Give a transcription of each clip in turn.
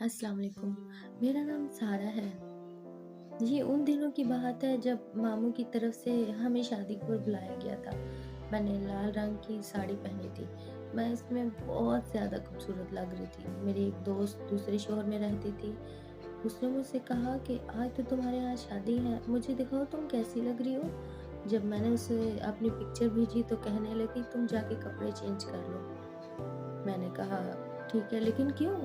अस्सलाम वालेकुम। मेरा नाम सारा है। ये उन दिनों की बात है जब मामू की तरफ से हमें शादी पर बुलाया गया था। मैंने लाल रंग की साड़ी पहनी थी। मैं इसमें बहुत ज़्यादा खूबसूरत लग रही थी। मेरी एक दोस्त दूसरे शहर में रहती थी। उसने मुझसे कहा कि आज तो तुम्हारे यहाँ शादी है, मुझे दिखाओ तुम कैसी लग रही हो। जब मैंने उसे अपनी पिक्चर भेजी तो कहने लगी तुम जाके कपड़े चेंज कर लो। मैंने कहा ठीक है, लेकिन क्यों?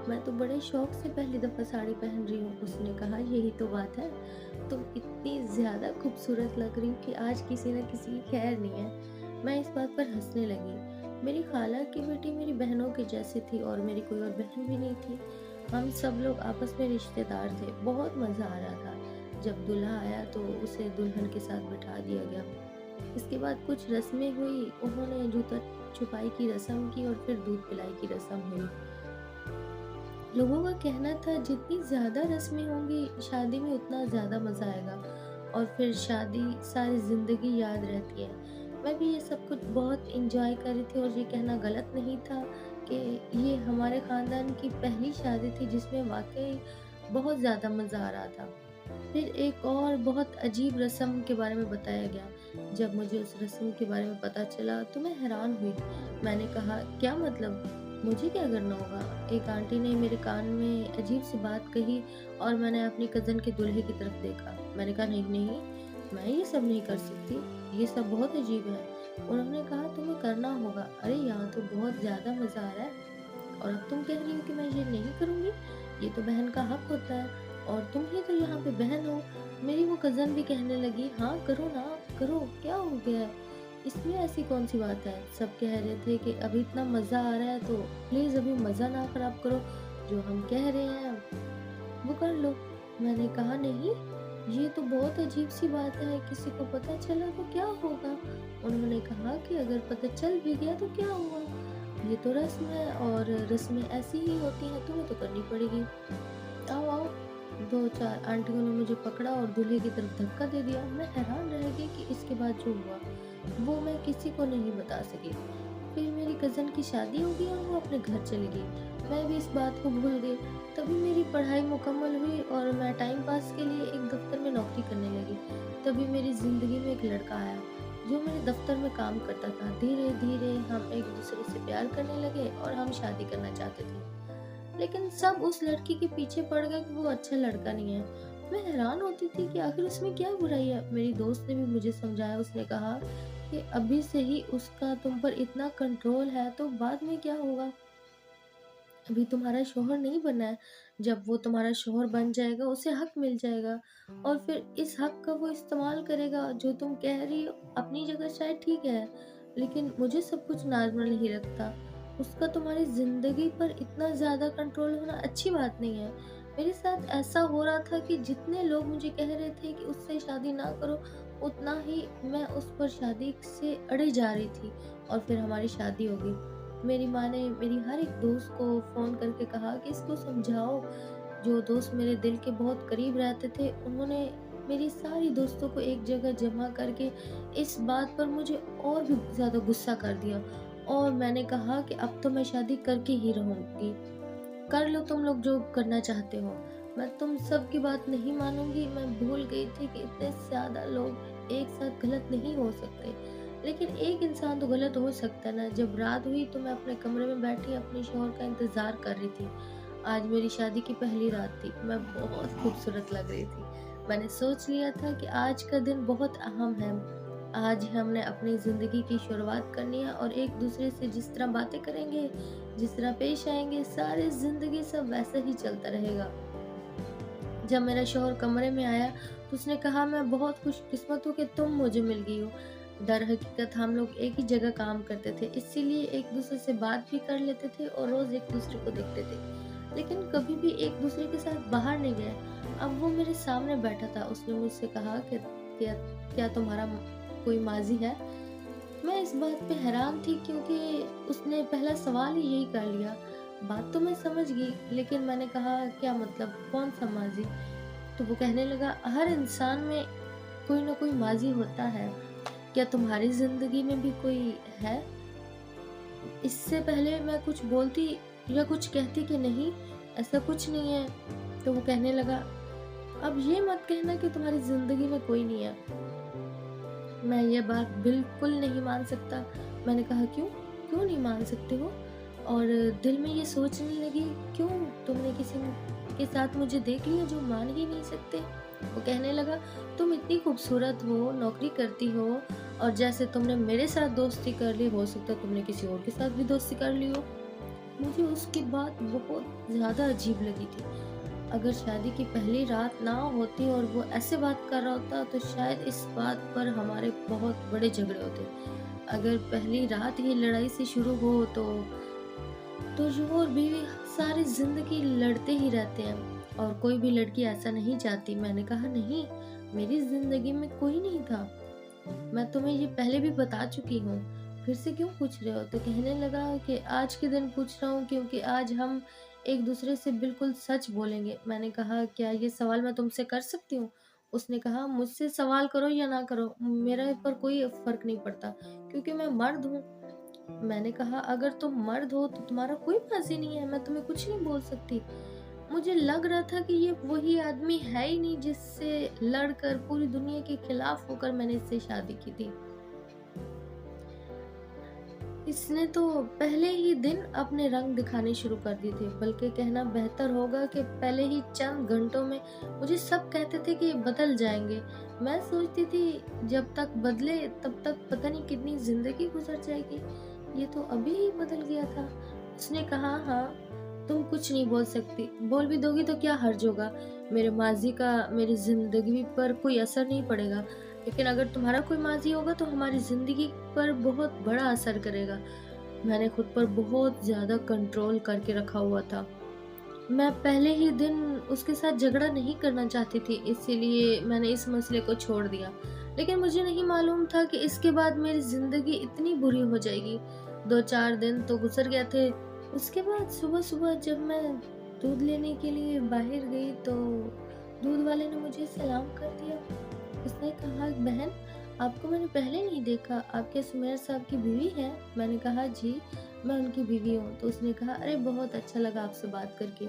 मैं तो बड़े शौक से पहली दफ़ा साड़ी पहन रही हूँ। उसने कहा यही तो बात है, तुम इतनी ज़्यादा खूबसूरत लग रही हो कि आज किसी न किसी की खैर नहीं है। मैं इस बात पर हंसने लगी। मेरी खाला की बेटी मेरी बहनों के जैसी थी और मेरी कोई और बहन भी नहीं थी। हम सब लोग आपस में रिश्तेदार थे। बहुत मज़ा आ रहा था। जब दूल्हा आया तो उसे दुल्हन के साथ बिठा दिया गया। इसके बाद कुछ रस्में हुई। उन्होंने जूता छुपाई की रस्म की और फिर दूध पिलाई की रस्म हुई। लोगों का कहना था जितनी ज़्यादा रस्में होंगी शादी में उतना ज़्यादा मज़ा आएगा और फिर शादी सारी ज़िंदगी याद रहती है। मैं भी ये सब कुछ बहुत एंजॉय कर रही थी और ये कहना गलत नहीं था कि ये हमारे ख़ानदान की पहली शादी थी जिसमें वाक़ई बहुत ज़्यादा मज़ा आ रहा था। फिर एक और बहुत अजीब रस्म के बारे में बताया गया। जब मुझे उस रस्म के बारे में पता चला तो मैं हैरान हुई। मैंने कहा क्या मतलब? मुझे क्या करना होगा? एक आंटी ने मेरे कान में अजीब सी बात कही और मैंने अपनी कज़न के दूल्हे की तरफ देखा। मैंने कहा नहीं, नहीं, मैं ये सब नहीं कर सकती, ये सब बहुत अजीब है। उन्होंने कहा तुम्हें करना होगा। अरे यहाँ तो बहुत ज़्यादा मज़ा आ रहा है और अब तुम कह रही हो कि मैं ये नहीं करूँगी? ये तो बहन का हक होता है और तुम ही तो यहाँ पे बहन हो। मेरी वो कज़न भी कहने लगी हाँ, करो ना, करो, क्या हो गया है? इसमें ऐसी कौन-सी बात है? सब कह रहे थे कि अभी इतना मज़ा आ रहा है तो प्लीज़ अभी मज़ा ना ख़राब करो, जो हम कह रहे हैं वो कर लो। मैंने कहा नहीं, ये तो बहुत अजीब-सी बात है, किसी को पता चला तो क्या होगा? उन्होंने कहा कि अगर पता चल भी गया तो क्या हुआ? ये तो रस्म है और रस्में ऐसी ही होती हैं, तुम्हें तो करनी पड़ेगी। आओ, आओ। 2-4 आंटियों ने मुझे पकड़ा और दूल्हे की तरफ धक्का दे दिया। मैं हैरान रह गई कि इसके बाद जो हुआ, वो मैं किसी को नहीं बता सकी। फिर मेरी कज़न की शादी हो गई और वो अपने घर चली गई। मैं भी इस बात को भूल गई। तभी मेरी पढ़ाई मुकम्मल हुई और मैं टाइम पास के लिए एक दफ़्तर में नौकरी करने लगी। तभी मेरी ज़िंदगी में एक लड़का आया, जो मेरे दफ़्तर में काम करता था। धीरे-धीरे हम एक-दूसरे से प्यार करने लगे और हम शादी करना चाहते थे। लेकिन सब उस लड़की के पीछे पड़ गए कि वो अच्छा लड़का नहीं है। मैं हैरान होती थी कि आखिर उसमें क्या बुराई है? मेरी दोस्त ने भी मुझे समझाया, उसने कहा कि अभी से ही उसका तुम पर इतना कंट्रोल है तो बाद में क्या होगा? अभी तुम्हारा शौहर नहीं बना है, जब वो तुम्हारा शौहर बन जाएगा उसे हक मिल जाएगा और फिर इस हक का वो इस्तेमाल करेगा। जो तुम कह रही हो अपनी जगह शायद ठीक है, लेकिन मुझे सब कुछ नॉर्मल नहीं लगता। उसका तुम्हारी ज़िंदगी पर इतना ज़्यादा कंट्रोल होना अच्छी बात नहीं है। मेरे साथ ऐसा हो रहा था कि जितने लोग मुझे कह रहे थे कि उससे शादी ना करो, उतना ही मैं उस पर शादी से अड़े जा रही थी और फिर हमारी शादी हो गई। मेरी माँ ने मेरी हर एक दोस्त को फ़ोन करके कहा कि इसको समझाओ। जो दोस्त मेरे दिल के बहुत करीब रहते थे, उन्होंने मेरी सारी दोस्तों को एक जगह जमा करके इस बात पर मुझे और भी ज़्यादा गुस्सा कर दिया और मैंने कहा कि अब तो मैं शादी करके ही रहूँगी। कर लो तुम लोग जो करना चाहते हो। मैं तुम सब की बात नहीं मानूँगी। मैं भूल गई थी कि इतने ज़्यादा लोग एक साथ गलत नहीं हो सकते। लेकिन एक इंसान तो गलत हो सकता है ना। जब रात हुई तो मैं अपने कमरे में बैठी अपने शौहर का इंतज़ार कर रही थी। आज मेरी शादी की पहली रात थी। मैं बहुत खूबसूरत लग रही थी। मैंने सोच लिया था कि आज का दिन बहुत अहम है। आज हमने अपनी ज़िंदगी की शुरुआत करनी है और एक-दूसरे से जिस तरह बातें करेंगे, जिस तरह पेश आएँगे, सारी ज़िंदगी सब वैसे ही चलता रहेगा। जब मेरा शौहर कमरे में आया तो उसने कहा मैं बहुत खुशकिस्मत हूँ कि तुम मुझे मिल गई हो। दरहकीकत हम लोग एक ही जगह काम करते थे, इसीलिए एक-दूसरे से बात भी कर लेते थे और रोज़ एक-दूसरे को देखते थे। लेकिन कभी भी एक-दूसरे के साथ बाहर नहीं गए। अब वो मेरे सामने बैठा था। उसने मुझसे कहा कि क्या क्या तुम्हारा कोई माज़ी है? मैं इस बात पे हैरान थी क्योंकि उसने पहला सवाल ही यही कर लिया। बात तो मैं समझ गई, लेकिन मैंने कहा क्या मतलब कौन-सा माज़ी? तो वो कहने लगा हर इंसान में कोई ना कोई माज़ी होता है। क्या तुम्हारी ज़िंदगी में भी कोई है? इससे पहले मैं कुछ बोलती या कुछ कहती कि नहीं, ऐसा कुछ नहीं है। तो वो कहने लगा, अब ये मत कहना कि तुम्हारी ज़िंदगी में कोई नहीं है। मैं ये बात बिल्कुल नहीं मान सकता। मैंने कहा, क्यों? क्यों नहीं मान सकते हो? और दिल में ये सोचने लगी, क्यों तुमने किसी के साथ मुझे देख लिया जो मान ही नहीं सकते? वो कहने लगा, तुम इतनी खूबसूरत हो, नौकरी करती हो और जैसे तुमने मेरे साथ दोस्ती कर ली, हो सकता है तुमने किसी और के साथ भी दोस्ती कर ली हो। मुझे उसकी बात बहुत ज़्यादा अजीब लगी थी। अगर शादी की पहली रात ना होती और वो ऐसे बात कर रहा होता तो शायद इस बात पर हमारे बहुत बड़े झगड़े होते। अगर पहली रात ही लड़ाई से शुरू हो तो जो और बीवी सारी ज़िंदगी लड़ते ही रहते हैं और कोई भी लड़की ऐसा नहीं चाहती। मैंने कहा, नहीं, मेरी ज़िंदगी में कोई नहीं था। मैं तुम्हें ये पहले भी बता चुकी हूँ, फिर से क्यों पूछ रहे हो? तो कहने लगा कि आज के दिन पूछ रहा हूँ क्योंकि आज हम एक दूसरे से बिल्कुल सच बोलेंगे। मैंने कहा, क्या ये सवाल मैं तुमसे कर सकती हूँ? उसने कहा, मुझसे सवाल करो या ना करो, मेरे पर कोई फ़र्क नहीं पड़ता क्योंकि मैं मर्द हूँ। मैंने कहा, अगर तुम मर्द हो तो तुम्हारा कोई फांसी नहीं है, मैं तुम्हें कुछ नहीं बोल सकती। मुझे लग रहा था कि ये वही आदमी है ही नहीं जिससे लड़कर पूरी दुनिया के खिलाफ होकर मैंने इससे शादी की थी। इसने तो पहले ही दिन अपने रंग दिखाने शुरू कर दिए थे, बल्कि कहना बेहतर होगा कि पहले ही चंद घंटों में मुझे सब कहते थे कि बदल जाएंगे। मैं सोचती थी जब तक बदले तब तक पता नहीं कितनी जिंदगी गुजर जाएगी, ये तो अभी ही बदल गया था। उसने कहा, हाँ, तुम कुछ नहीं बोल सकती, बोल भी दोगी तो क्या हर्ज होगा, मेरे माजी का मेरी जिंदगी पर कोई असर नहीं पड़ेगा, लेकिन अगर तुम्हारा कोई माजी होगा तो हमारी जिंदगी पर बहुत बड़ा असर करेगा। मैंने खुद पर बहुत ज़्यादा कंट्रोल करके रखा हुआ था। मैं पहले ही दिन उसके साथ झगड़ा नहीं करना चाहती थी, इसीलिए मैंने इस मसले को छोड़ दिया। लेकिन मुझे नहीं मालूम था कि इसके बाद मेरी ज़िंदगी इतनी बुरी हो जाएगी। 2-4 दिन तो गुज़र गए थे। उसके बाद सुबह-सुबह जब मैं दूध लेने के लिए बाहर गई तो दूध वाले ने मुझे सलाम कर दिया। उसने कहा, बहन, आपको मैंने पहले नहीं देखा, आप क्या सुमेर साहब की बीवी हैं? मैंने कहा, जी, मैं उनकी बीवी हूँ। तो उसने कहा, अरे बहुत अच्छा लगा आपसे बात करके।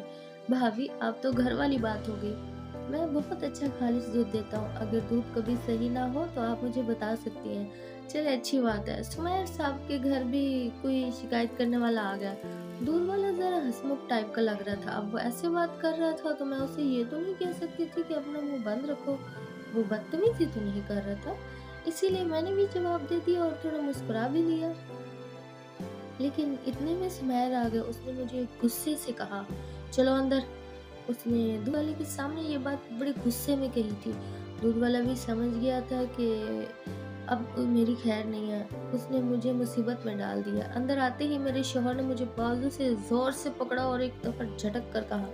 भाभी, आप तो घर वाली बात हो गई। मैं बहुत अच्छा खालिस दूध देता हूँ, अगर दूध कभी सही ना हो तो आप मुझे बता सकती हैं। चले, अच्छी बात है। सुमेर साहब के घर भी कोई शिकायत करने वाला आ गया। दूध वाला जरा हंसमुख टाइप का लग रहा था। अब वो ऐसे बात कर रहा था तो मैं उसे ये तो नहीं कह सकती थी कि अपना मुंह बंद रखो। वो बदतमीजी तो नहीं कर रहा था, इसीलिए मैंने भी जवाब दे दिया और थोड़ा मुस्कुरा भी लिया। लेकिन इतने में सुमैर आ गया। उसने मुझे गुस्से से कहा, चलो अंदर। उसने दूध वाले के सामने ये बात बड़े गुस्से में कही थी। दूध वाला भी समझ गया था कि अब मेरी खैर नहीं है। उसने मुझे मुसीबत में डाल दिया। अंदर आते ही मेरे शौहर ने मुझे बाजू से जोर से पकड़ा और एक दफा झटक कर कहा,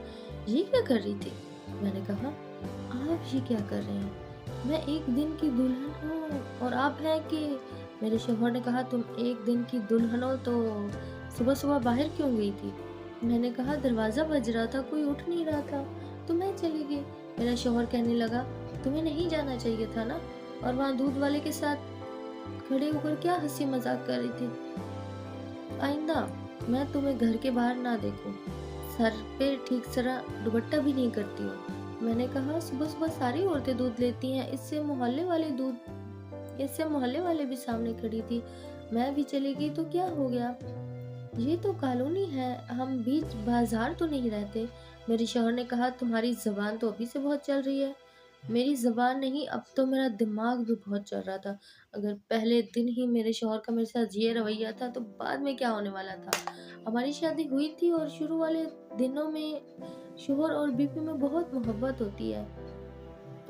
ये क्या कर रही थी? मैंने कहा, आप ये क्या कर रहे हैं? मैं एक दिन की दुल्हन हूँ और आप हैं कि? मेरे शौहर ने कहा, तुम एक दिन की दुल्हन हो तो सुबह सुबह बाहर क्यों गई थी? मैंने कहा, दरवाजा बज रहा था, कोई उठ नहीं रहा था तो मैं चली गई। मेरा शौहर कहने लगा, तुम्हें नहीं जाना चाहिए था ना, और वहाँ दूध वाले के साथ खड़े होकर क्या हंसी मजाक कर रही थी? आइंदा मैं तुम्हें घर के बाहर ना देखूं। सर पे ठीक तरह दुपट्टा भी नहीं करती हो। मैंने कहा, सुबह सुबह सारी औरतें दूध लेती हैं, इससे मोहल्ले वाले भी सामने खड़ी थी। मैं भी चली गई तो क्या हो गया? ये तो कॉलोनी है, हम बीच बाजार तो नहीं रहते। मेरे शौहर ने कहा, तुम्हारी जबान तो अभी से बहुत चल रही है। मेरी ज़ुबान नहीं, अब तो मेरा दिमाग भी बहुत चल रहा था। अगर पहले दिन ही मेरे शौहर का मेरे साथ ये रवैया था तो बाद में क्या होने वाला था। हमारी शादी हुई थी और शुरू वाले दिनों में शौहर और बीवी में बहुत मोहब्बत होती है,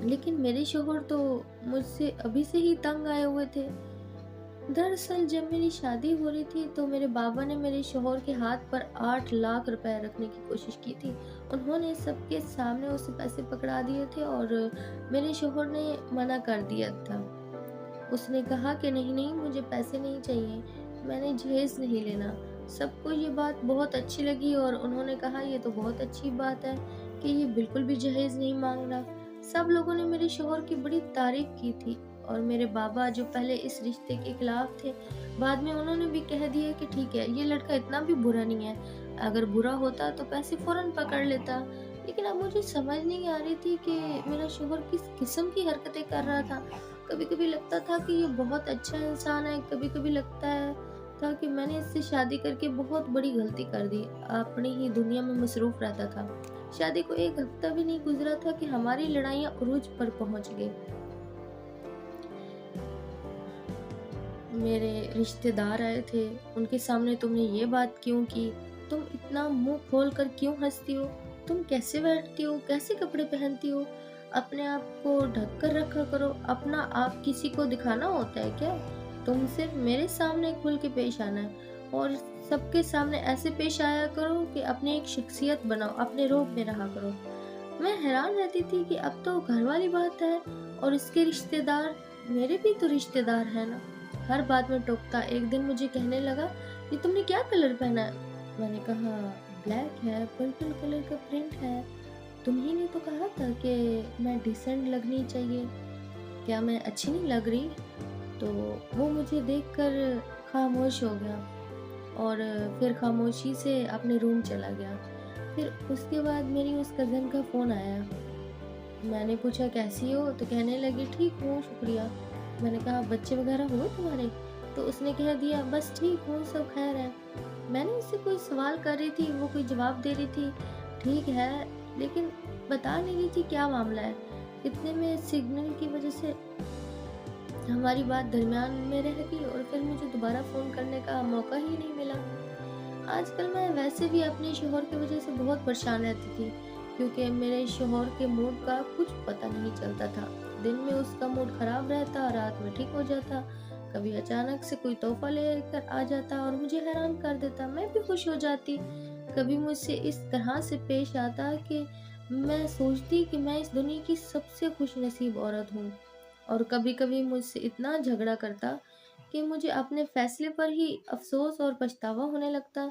लेकिन मेरे शौहर तो मुझसे अभी से ही तंग आए हुए थे। दरअसल जब मेरी शादी हो रही थी तो मेरे बाबा ने मेरे शौहर के हाथ पर 8 लाख रुपए रखने की कोशिश की थी। उन्होंने सबके सामने उसे पैसे पकड़ा दिए थे और मेरे शौहर ने मना कर दिया था। उसने कहा कि नहीं नहीं, मुझे पैसे नहीं चाहिए, मैंने जहेज नहीं लेना। सबको ये बात बहुत अच्छी लगी और उन्होंने कहा, ये तो बहुत अच्छी बात है कि ये बिल्कुल भी जहेज नहीं मांग रहा। सब लोगों ने मेरे शौहर की बड़ी तारीफ की थी और मेरे बाबा जो पहले इस रिश्ते के खिलाफ थे, बाद में उन्होंने भी कह दिया कि ठीक है, ये लड़का इतना भी बुरा नहीं है। अगर बुरा होता तो पैसे फ़ौरन पकड़ लेता। लेकिन अब मुझे समझ नहीं आ रही थी कि मेरा शौहर किस किस्म की हरकतें कर रहा था। कभी-कभी लगता था कि ये बहुत अच्छा इंसान है, कभी-कभी लगता है था कि मैंने इससे शादी करके बहुत बड़ी गलती कर दी। अपनी ही दुनिया में मसरूफ़ रहता था। शादी को 1 हफ्ता भी नहीं गुज़रा था कि हमारी लड़ाइयाँ उरूज पर पहुँच गई। मेरे रिश्तेदार आए थे, उनके सामने तुमने ये बात क्यों की? तुम इतना मुँह खोल कर क्यों हँसती हो? तुम कैसे बैठती हो? कैसे कपड़े पहनती हो? अपने आप को ढक कर रखा करो, अपना आप किसी को दिखाना होता है क्या? तुम सिर्फ मेरे सामने खुल के पेश आना है और सबके सामने ऐसे पेश आया करो कि अपनी एक शख्सियत बनाओ, अपने रूप में रहा करो। मैं हैरान रहती थी कि अब तो घर वाली बात है और इसके रिश्तेदार, मेरे भी तो रिश्तेदार हैं ना। हर बात में टोकता। एक दिन मुझे कहने लगा, ये तुमने क्या कलर पहना है? मैंने कहा, ब्लैक है, पर्पल कलर का प्रिंट है। तुम्ही ने तो कहा था कि मैं डिसेंट लगनी चाहिए, क्या मैं अच्छी नहीं लग रही? तो वो मुझे देखकर खामोश हो गया और फिर खामोशी से अपने रूम चला गया। फिर उसके बाद मेरी उस कज़न का फ़ोन आया। मैंने पूछा कैसी हो? तो कहने लगी ठीक हूँ, शुक्रिया। मैंने कहा बच्चे वग़ैरह हुए तुम्हारे? तो उसने कह दिया बस ठीक हूँ, सब ख़ैर है। मैंने उससे कोई सवाल कर रही थी, वो कोई जवाब दे रही थी, ठीक है, लेकिन बता नहीं रही थी क्या मामला है। इतने में सिग्नल की वज़ह से हमारी बात दरमियान में रह गई और फिर मुझे दोबारा फ़ोन करने का मौका ही नहीं मिला। आजकल मैं वैसे भी अपने शौहर की वजह से बहुत परेशान रहती थी क्योंकि मेरे शौहर के मूड का कुछ पता नहीं चलता था। दिन में उसका मूड खराब रहता, रात में ठीक हो जाता, कभी अचानक से कोई तोहफा लेकर आ जाता और मुझे हैरान कर देता। मैं भी खुश हो जाती। कभी मुझसे इस तरह से पेश आता कि मैं सोचती कि मैं इस दुनिया की सबसे खुशनसीब औरत हूँ और कभी-कभी मुझसे इतना झगड़ा करता कि मुझे अपने फैसले पर ही अफ़सोस और पछतावा होने लगता।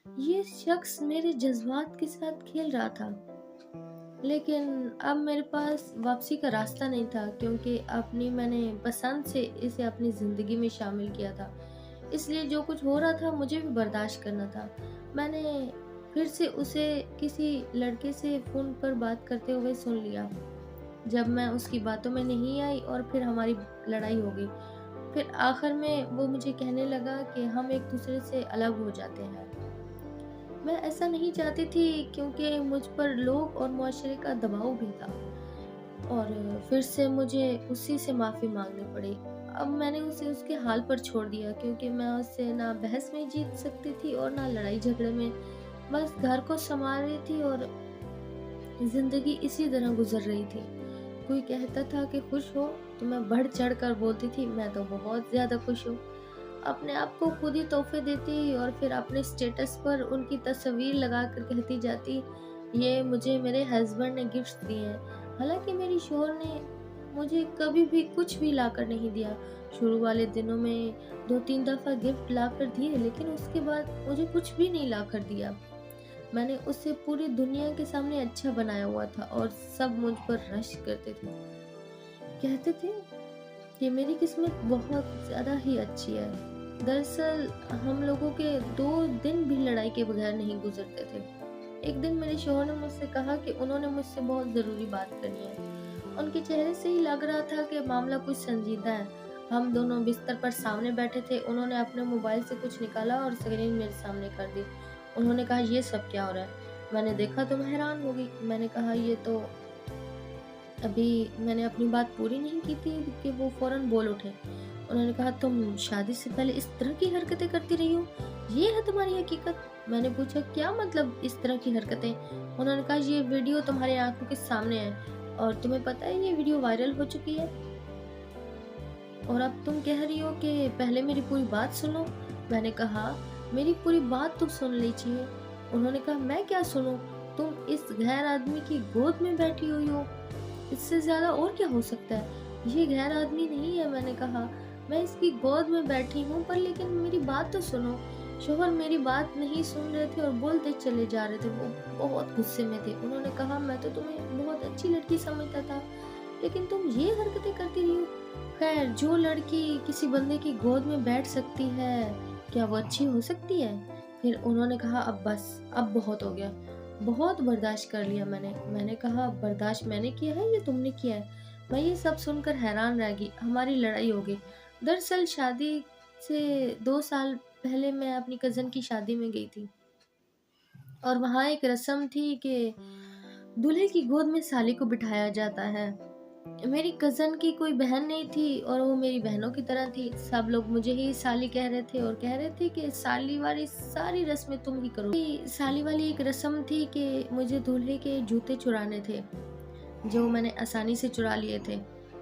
ये शख्स मेरे जज़्बात के साथ खेल रहा था, लेकिन अब मेरे पास वापसी का रास्ता नहीं था क्योंकि अपनी मैंने पसंद से इसे अपनी ज़िंदगी में शामिल किया था। इसलिए जो कुछ हो रहा था मुझे भी बर्दाश्त करना था। मैंने फिर से उसे किसी लड़के से फ़ोन पर बात करते हुए सुन लिया। जब मैं उसकी बातों में नहीं आई और फिर हमारी लड़ाई हो गई। फिर आखिर में वो मुझे कहने लगा कि हम एक दूसरे से अलग हो जाते हैं। मैं ऐसा नहीं चाहती थी क्योंकि मुझ पर लोग और मुआशरे का दबाव भी था और फिर से मुझे उसी से माफ़ी मांगनी पड़ी। अब मैंने उसे उसके हाल पर छोड़ दिया क्योंकि मैं उससे ना बहस में जीत सकती थी और ना लड़ाई झगड़े में। बस घर को संभाल रही थी और जिंदगी इसी तरह गुजर रही थी। कोई कहता था कि खुश हो तो मैं बढ़ चढ़ कर बोलती थी मैं तो बहुत ज्यादा खुश हूँ। अपने आप को खुद ही तोहफे देती और फिर अपने स्टेटस पर उनकी तस्वीर लगाकर कहती जाती ये मुझे मेरे हस्बैंड ने गिफ्ट दिए हैं। हालांकि मेरी शोहर ने मुझे कभी भी कुछ भी लाकर नहीं दिया। शुरू वाले दिनों में 2-3 दफा गिफ्ट लाकर दिए लेकिन उसके बाद मुझे कुछ भी नहीं लाकर दिया। मैंने उसे पूरी दुनिया के सामने अच्छा बनाया हुआ था और सब मुझ पर रश करते थे। कहते थे कि मेरी किस्मत बहुत ज़्यादा ही अच्छी है। दरअसल हम लोगों के 2 दिन भी लड़ाई के बगैर नहीं गुजरते थे। एक दिन मेरे शौहर ने मुझसे कहा कि उन्होंने मुझसे बहुत ज़रूरी बात करनी है। उनके चेहरे से ही लग रहा था कि मामला कुछ संजीदा है। हम दोनों बिस्तर पर सामने बैठे थे। उन्होंने अपने मोबाइल से कुछ निकाला और स्क्रीन मेरे सामने कर दी। उन्होंने कहा ये सब क्या हो रहा है? मैंने देखा तो मैं हैरान हो गई। मैंने कहा ये तो अभी मैंने अपनी बात पूरी नहीं की थी कि वो फौरन बोल उठे। उन्होंने कहा तुम शादी से पहले इस तरह की हरकतें करती रही हो? ये है तुम्हारी हकीकत? मैंने पूछा क्या मतलब इस तरह की हरकतें? उन्होंने कहा ये वीडियो तुम्हारी आंखों के सामने है और तुम्हें पता है ये वीडियो वायरल हो चुकी है और अब तुम कह रही हो कि पहले मेरी पूरी बात सुनो। मैंने कहा मेरी पूरी बात तो सुन लीजिए। उन्होंने कहा मैं क्या सुनूं? तुम इस गैर आदमी की गोद में बैठी हुई हो, इससे ज्यादा और क्या हो सकता है? ये गैर आदमी नहीं है। मैंने कहा मैं इसकी गोद में बैठी हूँ पर लेकिन मेरी बात तो सुनो। शोहर मेरी बात नहीं सुन रहे थे और बोलते चले जा रहे थे। वो बहुत गुस्से में थे। उन्होंने कहा मैं तो तुम्हें बहुत अच्छी लड़की समझता था लेकिन तुम ये हरकतें करती रही हो। खैर जो लड़की किसी बंदे की गोद में बैठ सकती है क्या वो अच्छी हो सकती है? फिर उन्होंने कहा अब बस, अब बहुत हो गया। बहुत बर्दाश्त कर लिया मैंने। मैंने कहा बर्दाश्त मैंने किया है या तुमने किया है? मैं ये सब सुनकर हैरान रह गई। हमारी लड़ाई हो गई। दरअसल शादी से 2 साल पहले मैं अपनी कज़न की शादी में गई थी और वहाँ एक रस्म थी कि दूल्हे की गोद में साली को बिठाया जाता है। मेरी कज़न की कोई बहन नहीं थी और वो मेरी बहनों की तरह थी। सब लोग मुझे ही साली कह रहे थे और कह रहे थे कि साली वाली सारी रस्में तुम ही करोगी। साली वाली एक रस्म थी कि मुझे दूल्हे के जूते चुराने थे, जो मैंने आसानी से चुरा लिए थे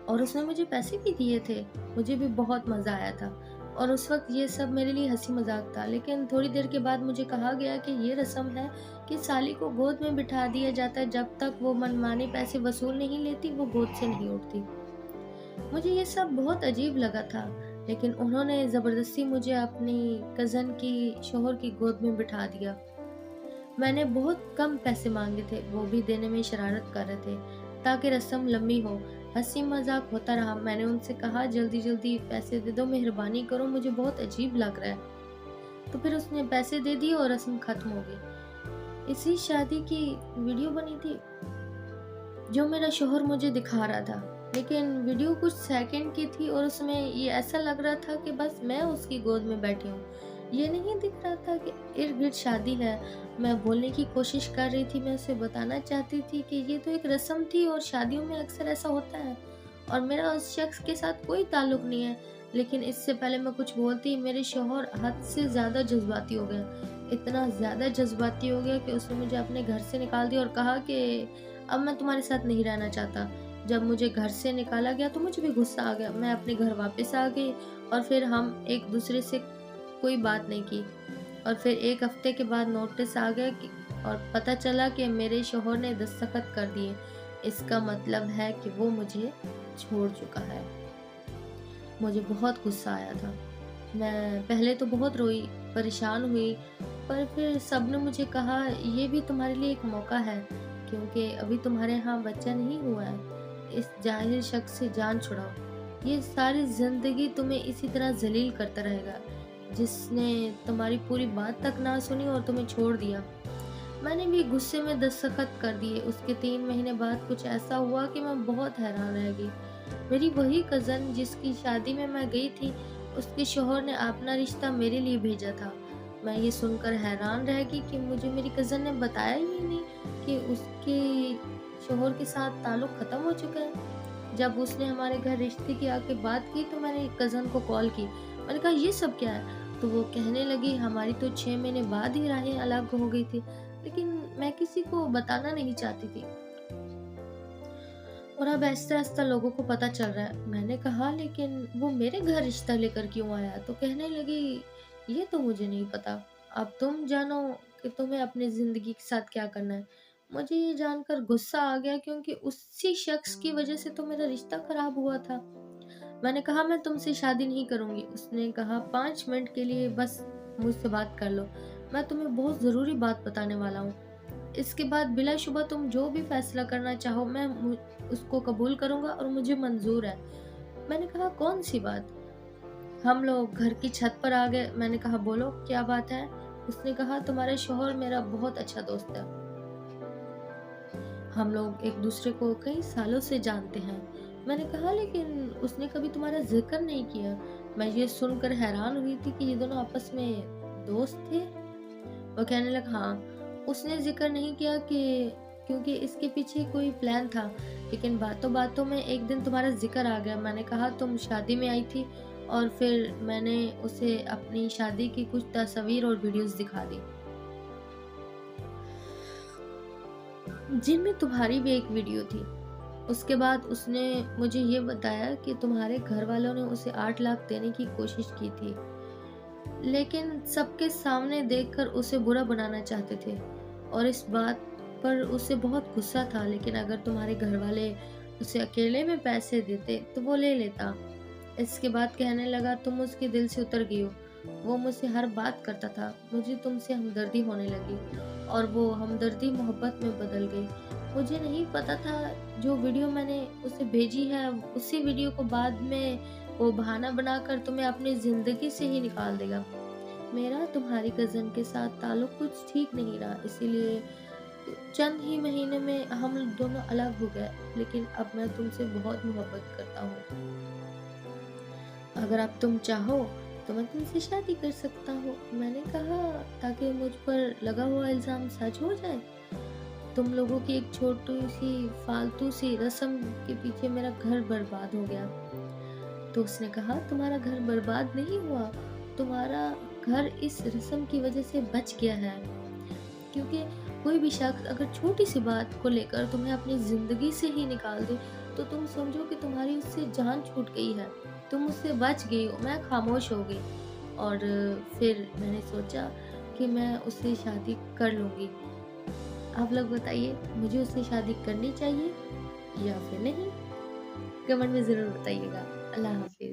और उसने मुझे पैसे भी दिए थे। मुझे भी बहुत मज़ा आया था और उस वक़्त ये सब मेरे लिए हँसी मज़ाक था। लेकिन थोड़ी देर के बाद मुझे कहा गया कि ये रस्म है कि साली को गोद में बिठा दिया जाता है, जब तक वो मनमाने पैसे वसूल नहीं लेती, वो गोद से नहीं उठती। मुझे ये सब बहुत अजीब लगा था, लेकिन उन्होंने ज़बरदस्ती मुझे अपनी कज़न की शौहर की गोद में बिठा दिया। मैंने बहुत कम पैसे मांगे थे, वो भी देने में शरारत कर रहे थे ताकि रस्म लंबी हो। हंसी मजाक होता रहा। मैंने उनसे कहा जल्दी जल्दी पैसे दे दो, मेहरबानी करो, मुझे बहुत अजीब लग रहा है। तो फिर उसने पैसे दे दिए और रस्म खत्म हो गई। इसी शादी की वीडियो बनी थी जो मेरा शौहर मुझे दिखा रहा था, लेकिन वीडियो कुछ सेकंड की थी और उसमें ये ऐसा लग रहा था कि बस मैं उसकी गोद में बैठी हूँ। ये नहीं दिख रहा था कि इर्द गिर्द शादी है। मैं बोलने की कोशिश कर रही थी, मैं उसे बताना चाहती थी कि ये तो एक रस्म थी और शादियों में अक्सर ऐसा होता है और मेरा उस शख्स के साथ कोई ताल्लुक नहीं है। लेकिन इससे पहले मैं कुछ बोलती, मेरे शौहर हद से ज़्यादा जज्बाती हो गया। इतना ज़्यादा जज्बाती हो गया कि उसने मुझे अपने घर से निकाल दिया और कहा कि अब मैं तुम्हारे साथ नहीं रहना चाहता। जब मुझे घर से निकाला गया तो मुझे भी गुस्सा आ गया। मैं अपने घर वापस आ गई और फिर हम एक दूसरे से कोई बात नहीं की और फिर 1 हफ्ते के बाद नोटिस आ गया कि और पता चला कि मेरे शौहर ने दस्तखत कर दिए। इसका मतलब है कि वो मुझे छोड़ चुका है। मुझे बहुत गुस्सा आया था। मैं पहले तो बहुत रोई, परेशान हुई, पर फिर सबने मुझे कहा ये भी तुम्हारे लिए एक मौका है, क्योंकि अभी तुम्हारे यहाँ बच्चा नहीं हुआ है। इस जाहिल शख्स से जान छुड़ाओ। ये सारी ज़िंदगी तुम्हें इसी तरह ज़लील करता रहेगा, जिसने तुम्हारी पूरी बात तक ना सुनी और तुम्हें छोड़ दिया। मैंने भी गुस्से में दस्तखत कर दिए। उसके 3 महीने बाद कुछ ऐसा हुआ कि मैं बहुत हैरान रह गई। मेरी वही कज़न जिसकी शादी में मैं गई थी, उसके शौहर ने अपना रिश्ता मेरे लिए भेजा था। मैं ये सुनकर हैरान रह गई कि मुझे मेरी कज़न ने बताया ही नहीं कि उसके शौहर के साथ ताल्लुक़ ख़त्म हो चुका है। जब उसने हमारे घर रिश्ते की आके बात की तो मैंने कज़न को कॉल की। मैंने कहा ये सब क्या है? तो वो कहने लगी हमारी तो 6 महीने बाद ही राहें अलग हो गई थी, लेकिन मैं किसी को बताना नहीं चाहती थी और अब आहिस्ता-आहिस्ता लोगों को पता चल रहा है। मैंने कहा लेकिन वो मेरे घर रिश्ता लेकर क्यों आया? तो कहने लगी ये तो मुझे नहीं पता। अब तुम जानो कि तुम्हें अपनी ज़िंदगी के साथ क्या करना है। मुझे ये जानकर गुस्सा आ गया क्योंकि उसी शख्स की वज़ह से तो मेरा रिश्ता खराब हुआ था। मैंने कहा मैं तुमसे शादी नहीं करूँगी। उसने कहा 5 मिनट के लिए बस मुझसे बात कर लो। मैं तुम्हें बहुत ज़रूरी बात बताने वाला हूँ। इसके बाद बिलाशुबा तुम जो भी फैसला करना चाहो मैं उसको कबूल करूँगा और मुझे मंज़ूर है। मैंने कहा कौन सी बात? हम लोग घर की छत पर आ गए। मैंने कहा बोलो क्या बात है? उसने कहा तुम्हारे शौहर मेरा बहुत अच्छा दोस्त है। हम लोग एक दूसरे को कई सालों से जानते हैं। मैंने कहा लेकिन उसने कभी तुम्हारा जिक्र नहीं किया। मैं ये सुनकर हैरान हुई थी कि ये दोनों आपस में दोस्त थे। वो कहने लगा हाँ, उसने जिक्र नहीं किया कि क्योंकि इसके पीछे कोई प्लान था, लेकिन बातों बातों में एक दिन तुम्हारा जिक्र आ गया। मैंने कहा तुम शादी में आई थी और फिर मैंने उसे अपनी शादी की कुछ तस्वीर और वीडियोस दिखा दी, जिनमें तुम्हारी भी एक वीडियो थी। उसके बाद उसने मुझे ये बताया कि तुम्हारे घर वालों ने उसे 8 लाख देने की कोशिश की थी, लेकिन सबके सामने देखकर उसे बुरा बनाना चाहते थे और इस बात पर उसे बहुत गुस्सा था। लेकिन अगर तुम्हारे घर वाले उसे अकेले में पैसे देते तो वो ले लेता। इसके बाद कहने लगा तुम उसके दिल से उतर गई हो। वो मुझसे हर बात करता था। मुझे तुमसे हमदर्दी होने लगी और वो हमदर्दी मोहब्बत में बदल गई। मुझे नहीं पता था जो वीडियो मैंने उसे भेजी है उसी वीडियो को बाद में वो बहाना बनाकर तुम्हें अपनी ज़िंदगी से ही निकाल देगा। मेरा तुम्हारी कज़न के साथ ताल्लुक कुछ ठीक नहीं रहा, इसीलिए चंद ही महीने में हम दोनों अलग हो गए। लेकिन अब मैं तुमसे बहुत मोहब्बत करता हूँ। अगर अब तुम चाहो तो मैं तुमसे शादी कर सकता हूँ। मैंने कहा, ताकि मुझ पर लगा हुआ इल्ज़ाम सच हो जाए। तुम लोगों की एक छोटी-सी फालतू सी रस्म के पीछे मेरा घर बर्बाद हो गया। तो उसने कहा, तुम्हारा घर बर्बाद नहीं हुआ, तुम्हारा घर इस रस्म की वज़ह से बच गया है। क्योंकि कोई भी शख्स अगर छोटी-सी बात को लेकर तुम्हें अपनी ज़िंदगी से ही निकाल दे, तो तुम समझो कि तुम्हारी उससे जान छूट गई है। तुम उससे बच गई हो, मैं खामोश हो गई। और फिर मैंने सोचा कि मैं उससे शादी कर लूँगी। आप लोग बताइए, मुझे उससे शादी करनी चाहिए या फिर नहीं? कमेंट में ज़रूर बताइएगा। अल्लाह हाफ़िज़।